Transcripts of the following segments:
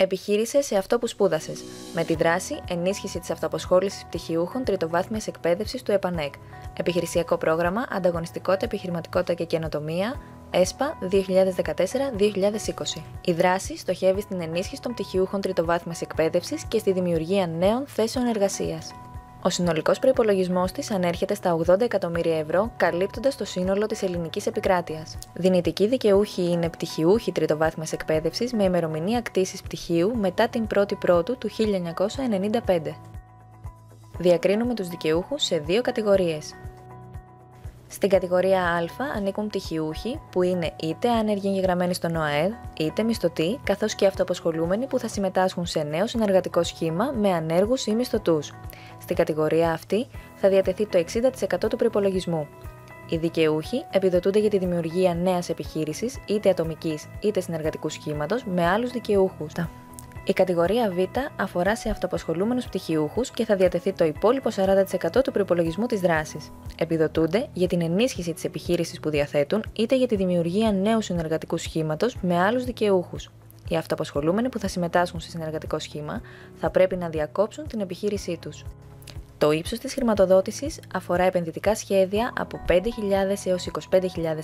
Επιχείρησε σε αυτό που σπούδασες, με τη δράση ενίσχυση της αυτοαπασχόλησης πτυχιούχων τριτοβάθμιας εκπαίδευσης του ΕΠΑΝΕΚ. Επιχειρησιακό πρόγραμμα Ανταγωνιστικότητα, Επιχειρηματικότητα και Καινοτομία, ΕΣΠΑ 2014-2020. Η δράση στοχεύει στην ενίσχυση των πτυχιούχων τριτοβάθμιας εκπαίδευσης και στη δημιουργία νέων θέσεων εργασίας. Ο συνολικός προϋπολογισμός της ανέρχεται στα 80 εκατομμύρια ευρώ, καλύπτοντας το σύνολο της ελληνικής επικράτειας. Δυνητικοί δικαιούχοι είναι πτυχιούχοι τριτοβάθμιας εκπαίδευσης με ημερομηνία κτήσης πτυχίου μετά την 1η Πρώτου του 1995. Διακρίνουμε τους δικαιούχους σε δύο κατηγορίες. Στην κατηγορία Α ανήκουν πτυχιούχοι που είναι είτε άνεργοι εγγεγραμμένοι στον ΟΑΕΔ, είτε μισθωτοί, καθώς και αυτοαπασχολούμενοι που θα συμμετάσχουν σε νέο συνεργατικό σχήμα με ανέργους ή μισθωτούς. Στην κατηγορία αυτή θα διατεθεί το 60% του προϋπολογισμού. Οι δικαιούχοι επιδοτούνται για τη δημιουργία νέας επιχείρησης, είτε ατομικής είτε συνεργατικού σχήματος, με άλλους δικαιούχους. Η κατηγορία Β αφορά σε αυτοαπασχολούμενους πτυχιούχους και θα διατεθεί το υπόλοιπο 40% του προϋπολογισμού της δράσης. Επιδοτούνται για την ενίσχυση της επιχείρησης που διαθέτουν, είτε για τη δημιουργία νέου συνεργατικού σχήματος με άλλους δικαιούχους. Οι αυτοαπασχολούμενοι που θα συμμετάσχουν σε συνεργατικό σχήμα θα πρέπει να διακόψουν την επιχείρησή τους. Το ύψος της χρηματοδότησης αφορά επενδυτικά σχέδια από 5.000 έως 25.000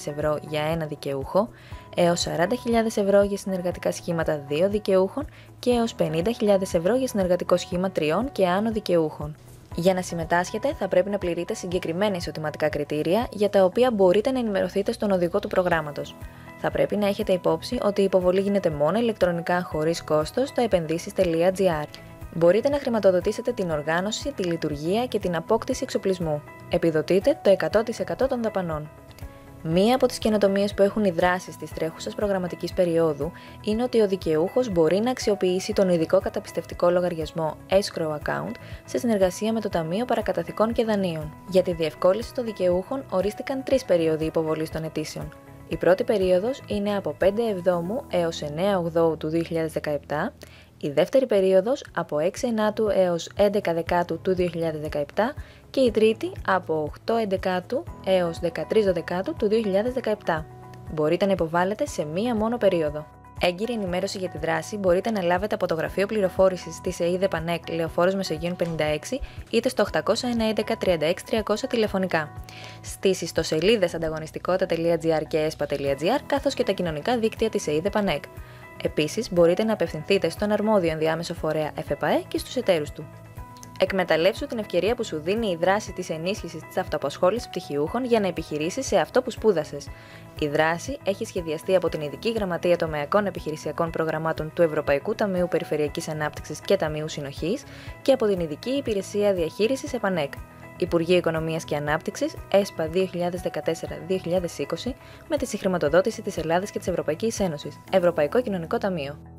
ευρώ για ένα δικαιούχο, έως 40.000 ευρώ για συνεργατικά σχήματα 2 δικαιούχων και έως 50.000 ευρώ για συνεργατικό σχήμα 3 και άνω δικαιούχων. Για να συμμετάσχετε θα πρέπει να πληρείτε συγκεκριμένα εισοδηματικά κριτήρια για τα οποία μπορείτε να ενημερωθείτε στον οδηγό του προγράμματος. Θα πρέπει να έχετε υπόψη ότι η υποβολή γίνεται μόνο ηλεκτρονικά χωρίς κόστος στο επενδύσεις.gr. Μπορείτε να χρηματοδοτήσετε την οργάνωση, τη λειτουργία και την απόκτηση εξοπλισμού. Επιδοτείτε το 100% των δαπανών. Μία από τις καινοτομίες που έχουν οι δράσεις της τρέχουσας προγραμματικής περίοδου είναι ότι ο δικαιούχος μπορεί να αξιοποιήσει τον ειδικό καταπιστευτικό λογαριασμό Escrow Account σε συνεργασία με το Ταμείο Παρακαταθηκών και Δανείων. Για τη διευκόλυνση των δικαιούχων ορίστηκαν 3 περίοδοι υποβολής των αιτήσεων. Η πρώτη περίοδος είναι από 5 Εβδόμου έως 9 Ογδόου του 2017, η δεύτερη περίοδος από 6 Ενάτου έως 11 Δεκάτου του 2017 και η τρίτη από 8 Εντεκάτου έως 13 Δεκάτου του 2017. Μπορείτε να υποβάλλετε σε μία μόνο περίοδο. Έγκυρη ενημέρωση για τη δράση μπορείτε να λάβετε από το Γραφείο Πληροφόρησης της ΕΙΔ ΕΠΑΝΕΚ Λεωφόρος Μεσογείων 56 είτε στο 811 36 300 τηλεφωνικά. Στις ιστοσελίδες ανταγωνιστικότητα.gr και espa.gr καθώς και τα κοινωνικά δίκτυα της ΕΙΔ ΕΠΑΝΕΚ. Επίσης, μπορείτε να απευθυνθείτε στον αρμόδιο ενδιάμεσο φορέα ΕΦΕΠΑΕ και στους εταίρους του. Εκμεταλλεύσου την ευκαιρία που σου δίνει η δράση της ενίσχυσης της αυτοαπασχόλησης πτυχιούχων για να επιχειρήσεις σε αυτό που σπούδασες. Η δράση έχει σχεδιαστεί από την Ειδική Γραμματεία Τομεακών Επιχειρησιακών Προγραμμάτων του Ευρωπαϊκού Ταμείου Περιφερειακής Ανάπτυξης και Ταμείου Συνοχής και από την Ειδική Υπηρεσία Διαχείρισης ΕΠΑΝΕΚ. Υπουργείο Οικονομίας και Ανάπτυξης, ΕΣΠΑ 2014-2020, με τη συγχρηματοδότηση της Ελλάδας και της Ευρωπαϊκής Ένωσης, Ευρωπαϊκό Κοινωνικό Ταμείο.